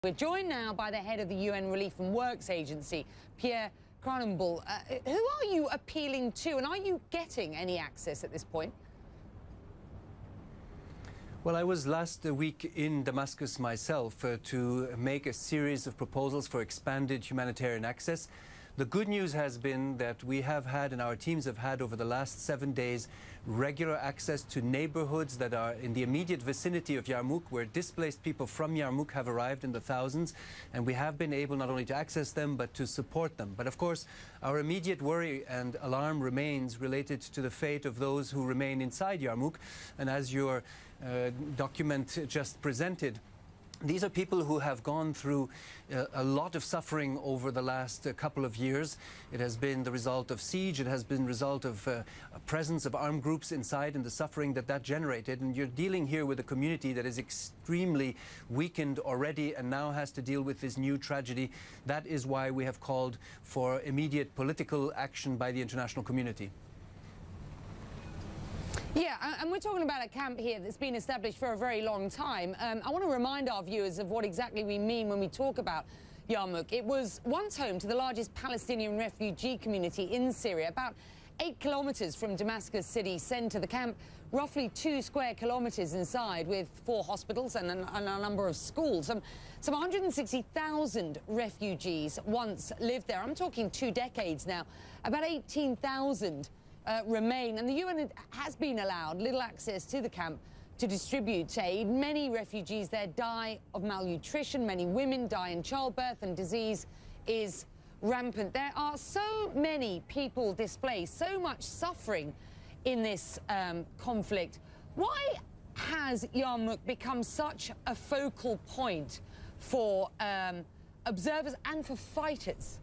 We're joined now by the head of the UN Relief and Works Agency, Pierre Krähenbühl. Who are you appealing to, and are you getting any access at this point? Well, I was last week in Damascus myself to make a series of proposals for expanded humanitarian access. The good news has been that we have had, and our teams have had over the last 7 days, regular access to neighborhoods that are in the immediate vicinity of Yarmouk, where displaced people from Yarmouk have arrived in the thousands, and we have been able not only to access them, but to support them. But of course, our immediate worry and alarm remains related to the fate of those who remain inside Yarmouk, and as your document just presented, these are people who have gone through a lot of suffering over the last couple of years. It has been the result of siege, it has been the result of a presence of armed groups inside and the suffering that that generated. And you're dealing here with a community that is extremely weakened already and now has to deal with this new tragedy. That is why we have called for immediate political action by the international community. Yeah, and we're talking about a camp here that's been established for a very long time. I want to remind our viewers of what exactly we mean when we talk about Yarmouk. It was once home to the largest Palestinian refugee community in Syria, about 8 kilometers from Damascus city centre. The camp, roughly 2 square kilometers inside, with 4 hospitals and a number of schools. Some 160,000 refugees once lived there. I'm talking 2 decades now. About 18,000 remain, and the UN has been allowed little access to the camp to distribute aid. Many refugees there die of malnutrition, many women die in childbirth, and disease is rampant. There are so many people displaced, so much suffering in this conflict. Why has Yarmouk become such a focal point for observers and for fighters?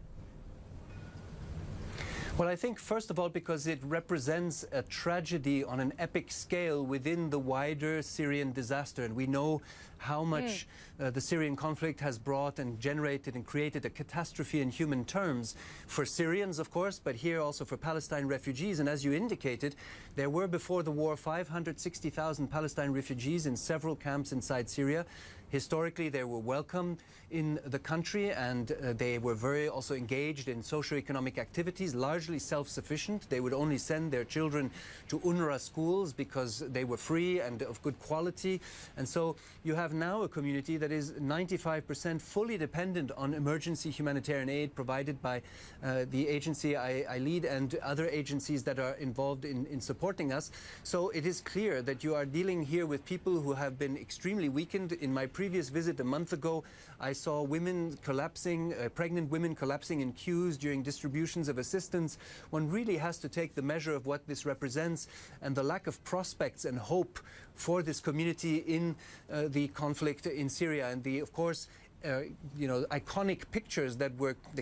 Well, I think, first of all, because it represents a tragedy on an epic scale within the wider Syrian disaster. And we know how much the Syrian conflict has brought and generated and created a catastrophe in human terms for Syrians, of course, but here also for Palestine refugees. And as you indicated, there were before the war 560,000 Palestine refugees in several camps inside Syria. Historically, they were welcome in the country, and they were very also engaged in socio-economic activities, largely self-sufficient. They would only send their children to Unrwa schools because they were free and of good quality. And so you have now a community that is 95% fully dependent on emergency humanitarian aid provided by the agency I lead and other agencies that are involved in supporting us. So it is clear that you are dealing here with people who have been extremely weakened. In my previous visit a month ago, I saw women collapsing, pregnant women collapsing in queues during distributions of assistance. One really has to take the measure of what this represents and the lack of prospects and hope for this community in the conflict in Syria. And of course, iconic pictures that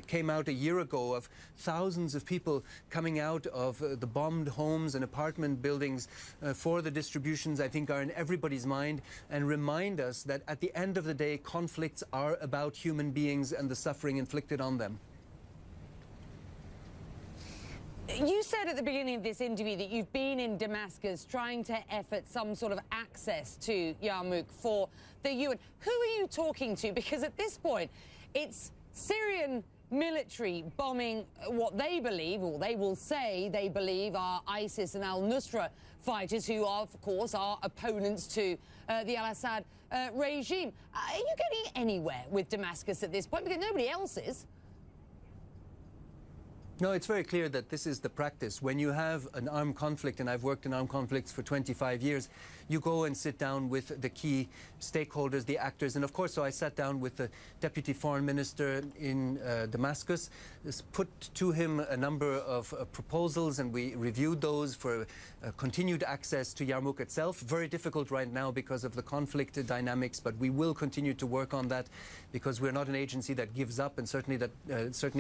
came out a year ago of thousands of people coming out of the bombed homes and apartment buildings for the distributions, I think, are in everybody's mind and remind us that at the end of the day, conflicts are about human beings and the suffering inflicted on them. You said at the beginning of this interview that you've been in Damascus trying to effort some sort of access to Yarmouk for the UN. Who are you talking to? Because at this point, it's Syrian military bombing what they believe, or they will say they believe, are ISIS and al-Nusra fighters, who are, of course, are opponents to the al-Assad regime. Are you getting anywhere with Damascus at this point? Because nobody else is. No, it's very clear that this is the practice. When you have an armed conflict, and I've worked in armed conflicts for 25 years, you go and sit down with the key stakeholders, the actors. And of course, so I sat down with the deputy foreign minister in Damascus, put to him a number of proposals, and we reviewed those for continued access to Yarmouk itself. Very difficult right now because of the conflict dynamics, but we will continue to work on that because we're not an agency that gives up, and certainly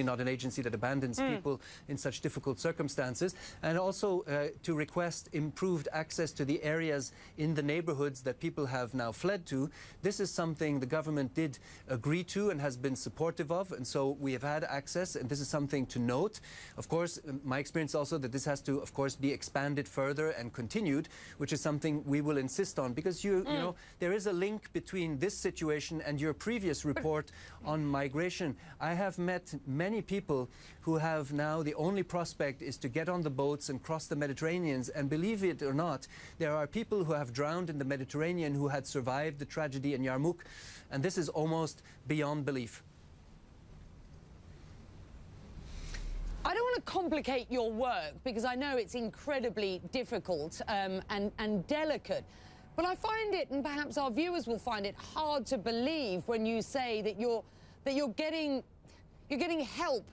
not an agency that abandons people. people in such difficult circumstances, and also to request improved access to the areas in the neighborhoods that people have now fled to. This is something the government did agree to and has been supportive of, and so we have had access, and this is something to note. Of course, my experience also that this has to, of course, be expanded further and continued, which is something we will insist on, because you know, there is a link between this situation and your previous report on migration. I have met many people who have now the only prospect is to get on the boats and cross the Mediterranean, and believe it or not, there are people who have drowned in the Mediterranean who had survived the tragedy in Yarmouk, and this is almost beyond belief. I don't want to complicate your work, because I know it's incredibly difficult and delicate. But I find it, and perhaps our viewers will find it, hard to believe when you say that you're getting help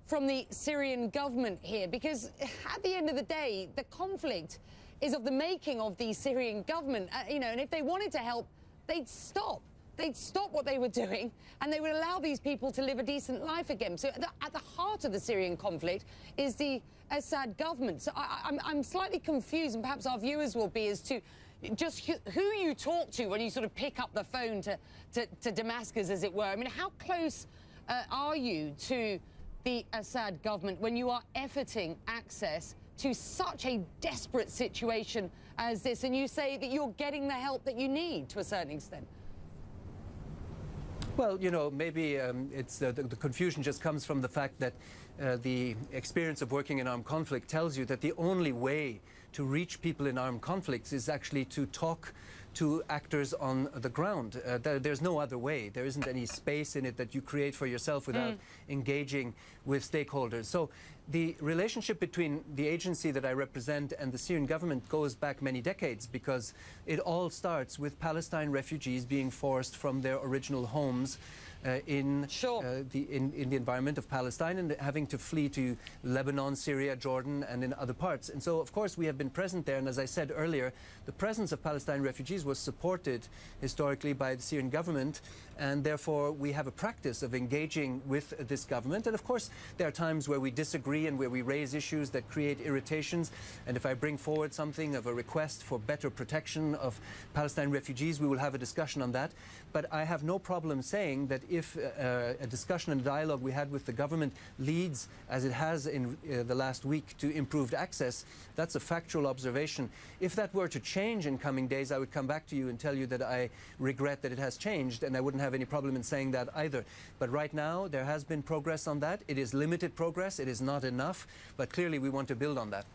from the Syrian government here, because at the end of the day, the conflict is of the making of the Syrian government. You know, and if they wanted to help, they'd stop. They'd stop what they were doing, and they would allow these people to live a decent life again. So at the heart of the Syrian conflict is the Assad government. So I'm slightly confused, and perhaps our viewers will be, as to just who you talk to when you sort of pick up the phone to Damascus, as it were. I mean, how close are you to the Assad government when you are efforting access to such a desperate situation as this, and you say that you're getting the help that you need to a certain extent? Well, you know, maybe it's the confusion just comes from the fact that the experience of working in armed conflict tells you that the only way to reach people in armed conflicts is actually to talk to actors on the ground. There's no other way. There isn't any space in it that you create for yourself without engaging with stakeholders. So the relationship between the agency that I represent and the Syrian government goes back many decades, because it all starts with Palestine refugees being forced from their original homes in the environment of Palestine, and having to flee to Lebanon, Syria, Jordan, and in other parts. And so, of course, we have been present there, and as I said earlier, the presence of Palestine refugees was supported historically by the Syrian government, and therefore we have a practice of engaging with this government. And of course, there are times where we disagree and where we raise issues that create irritations, and if I bring forward something of a request for better protection of Palestine refugees, we will have a discussion on that. But I have no problem saying that if a discussion and dialogue we had with the government leads, as it has in the last week, to improved access, that's a factual observation. If that were to change in coming days, I would come back to you and tell you that I regret that it has changed, and I wouldn't have any problem in saying that either. But right now, there has been progress on that. It is limited progress. It is not enough, but clearly we want to build on that.